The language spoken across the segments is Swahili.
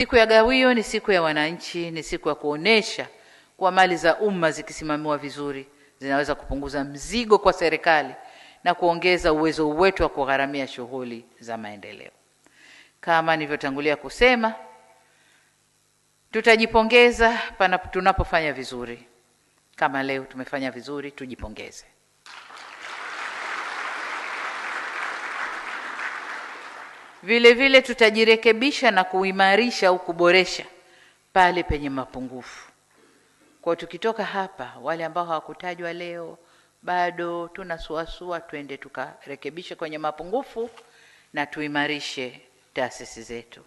Siku ya gawio ni siku ya wananchi, ni siku ya kuonesha kwa mali za umma zikisimamiwa vizuri zinaweza kupunguza mzigo kwa serikali na kuongeza uwezo wetu wa kugharamia shughuli za maendeleo. Kama nilivyotangulia kusema, tutajipongeza tunapofanya vizuri. Kama leo tumefanya vizuri, tujipongeze. Vile vile tutajirekebisha na kuimarisha au kuboresha pale penye mapungufu. Kwa tukitoka hapa, wale ambao hawakutajwa leo bado tunasuasua, twende tukarekebishe kwenye mapungufu na tuimarishe taasisi zetu.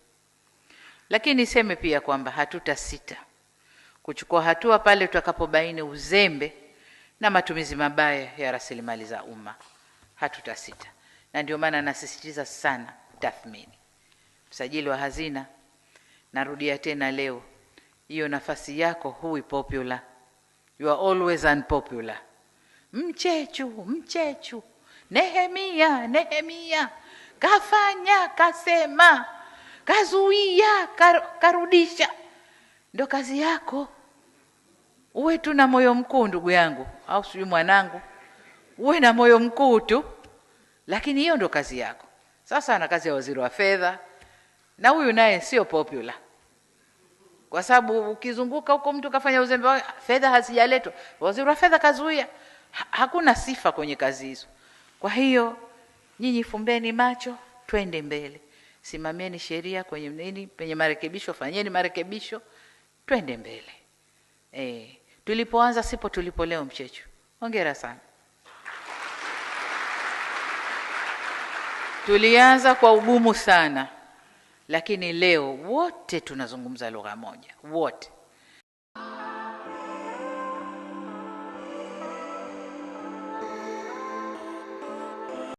Lakini niseme pia kwamba hatutasita kuchukua hatua pale tutakapobaini uzembe na matumizi mabaya ya rasilimali za umma. Hatutasita. Na ndio maana nasisitiza sana tathmini. Msajili wa hazina, narudia tena leo, hiyo nafasi yako hui popular. You are always unpopular. Mchechu, Nehemia, kafanya, kasema, kazuia, karudisha. Ndio kazi yako. Uwe tu na moyo mkuu ndugu yangu, au sijui mwanangu. Uwe na moyo mkuu tu. Lakini hiyo ndio kazi yako. Sasa ana kazi ya waziri wa fedha, na huyu naye sio popular. Kwa sababu ukizunguka huko mtu kafanya uzembe, fedha hazijaletwa, waziri wa fedha kazuia. Hakuna sifa kwenye kazi hizo. Kwa hiyo nyinyi fumbeni macho, twende mbele. Simamieni sheria kwenye nini, penye marekebisho fanyeni marekebisho, twende mbele. Tulipoanza sipo tulipo leo Mchechu. Hongera sana. Tulianza kwa ugumu sana, lakini leo wote tunazungumza lugha moja, wote.